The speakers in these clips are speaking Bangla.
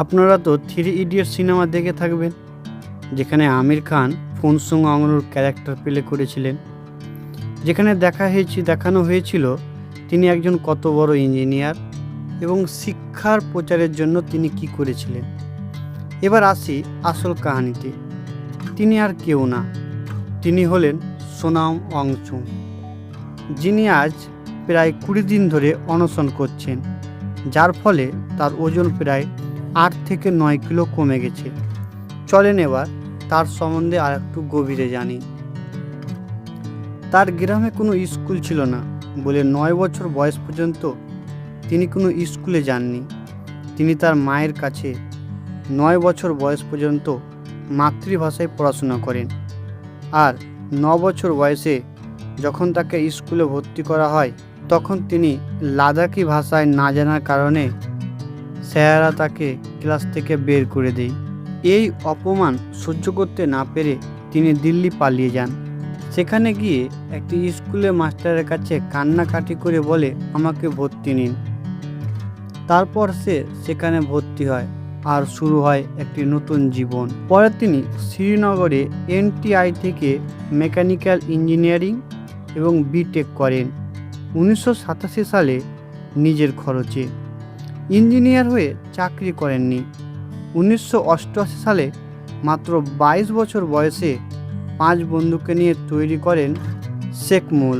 আপনারা তো 3 ইডিয়টস সিনেমা দেখে থাকবেন, যেখানে আমির খান ফুনসুং অংনুর ক্যারেক্টার প্লে করেছিলেন, যেখানে দেখানো হয়েছিল তিনি একজন কত বড় ইঞ্জিনিয়ার এবং শিক্ষার প্রচারের জন্য তিনি কি করেছিলেন। এবার আসি আসল কাহিনীতে। তিনি আর কেউ না, তিনি হলেন সোনাম ওয়াংচুক, যিনি আজ প্রায় 20 দিন ধরে অনশন করছেন, যার ফলে তার ওজন প্রায় 8 থেকে 9 কিলো কমে গেছে। চলেন এবার তার সম্বন্ধে আর একটু গভীরে জানি। তার গ্রামে কোনো স্কুল ছিল না বলে 9 বছর বয়স পর্যন্ত তিনি কোনো স্কুলে যাননি। তিনি তার মায়ের কাছে 9 বছর বয়স পর্যন্ত মাতৃভাষায় পড়াশোনা করেন, আর 9 বছর বয়সে যখন তাকে স্কুলে ভর্তি করা হয় তখন তিনি লাদাখি ভাষায় না জানার কারণে স্যারেরা তাকে ক্লাস থেকে বের করে দেয়। এই অপমান সহ্য করতে না পেরে তিনি দিল্লি পালিয়ে যান। সেখানে গিয়ে একটি স্কুলের মাস্টারের কাছে কান্নাকাটি করে বলে, আমাকে ভর্তি নিন। তারপর সে সেখানে ভর্তি হয় আর শুরু হয় একটি নতুন জীবন। পরে তিনি শ্রীনগরে এনটিআই থেকে মেকানিক্যাল ইঞ্জিনিয়ারিং এবং বিটেক করেন। 1987 সালে নিজের খরচে। ইঞ্জিনিয়ার হয়ে চাকরি করেননি। 1988 সালে মাত্র 22 বছর বয়সে 5 বন্ধুকে নিয়ে তৈরি করেন SECMOL,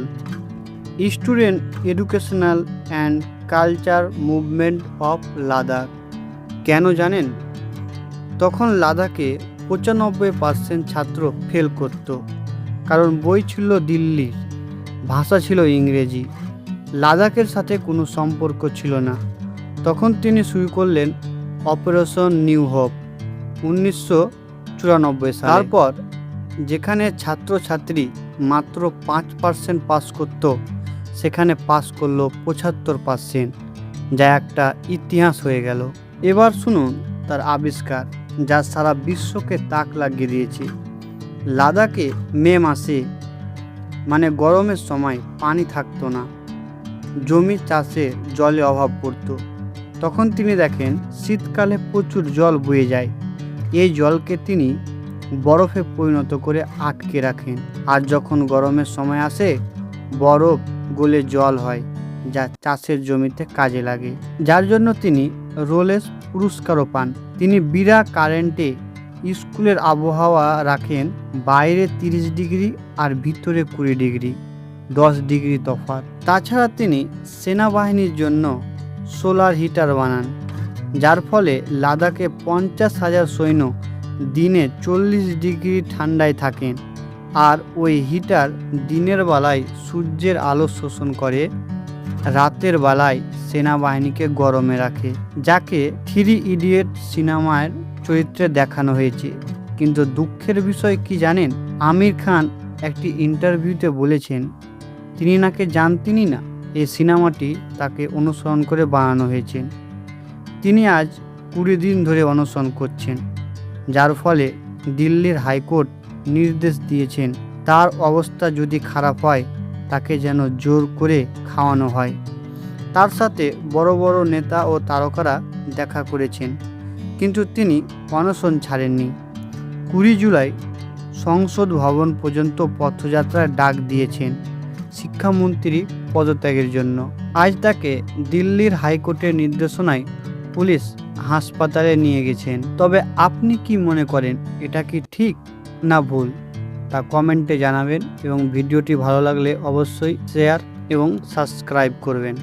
student educational and culture movement of Ladakh. কেন জানেন? তখন লাদাখে 95% ছাত্র ফেল করত, কারণ বই ছিল দিল্লির, ভাষা ছিল ইংরেজি, লাদাখের সাথে কোনো সম্পর্ক ছিল না। তখন তিনি শুরু করলেন অপারেশন নিউ হোপ 1994 সালে। তারপর যেখানে ছাত্রছাত্রী মাত্র 5% পাস করত, সেখানে পাস করলো 75%, যা একটা ইতিহাস হয়ে গেল। এবার শুনুন তার আবিষ্কার, যা সারা বিশ্বকে তাক লাগিয়ে দিয়েছে। লাদাখে মে মাসে মানে গরমের সময় পানি থাকতো না, জমি চাষে জলে অভাব পড়তো। তখন তিনি দেখেন শীতকালে প্রচুর জল বয়ে যায়। এই জলকে তিনি বরফে পরিণত করে আটকে রাখেন, আর যখন গরমের সময় আসে বরফ গলে জল হয়, যা চাষের জমিতে কাজে লাগে, যার জন্য তিনি রোলেস পুরস্কারও পান। তিনি বিনা কারেন্টে স্কুলের আবহাওয়া রাখেন, বাইরে 30 ডিগ্রি আর ভিতরে 20 ডিগ্রি, 10 ডিগ্রি তফাৎ। তাছাড়া তিনি সেনাবাহিনীর জন্য সোলার হিটার বানান, যার ফলে লাদাখে 50,000 সৈন্য দিনে 40 ডিগ্রি ঠান্ডায় থাকেন। আর ওই হিটার দিনের বেলায় সূর্যের আলো শোষণ করে, রাতের বেলায় সেনাবাহিনীকে গরমে রাখে, যাকে 3 ইডিয়ট সিনেমার চরিত্রে দেখানো হয়েছে। কিন্তু দুঃখের বিষয় কি জানেন? আমির খান একটি ইন্টারভিউতে বলেছেন তিনি নাকি জানতেনই না এই সিনেমাটি তাকে অনুসরণ করে বানানো হয়েছে। তিনি আজ 20 দিন ধরে অনশন করছেন, যার ফলে দিল্লির হাইকোর্ট নির্দেশ দিয়েছেন তার অবস্থা যদি খারাপ হয় তাকে যেন জোর করে খাওয়ানো হয়। তার সাথে বড় বড় নেতা ও তারকারা দেখা করেছেন, কিন্তু তিনি অনশন ছাড়েননি। 20 জুলাই সংসদ ভবন পর্যন্ত পথযাত্রার ডাক দিয়েছেন শিক্ষামন্ত্রী পদত্যাগের জন্য। আজ তাকে দিল্লির হাইকোর্টের নির্দেশনায় পুলিশ হাসপাতালে নিয়ে গেছেন। তবে আপনি কি মনে করেন, এটা কি ঠিক না ভুল, তা কমেন্টে জানাবেন এবং ভিডিওটি ভালো লাগলে অবশ্যই শেয়ার এবং সাবস্ক্রাইব করবেন।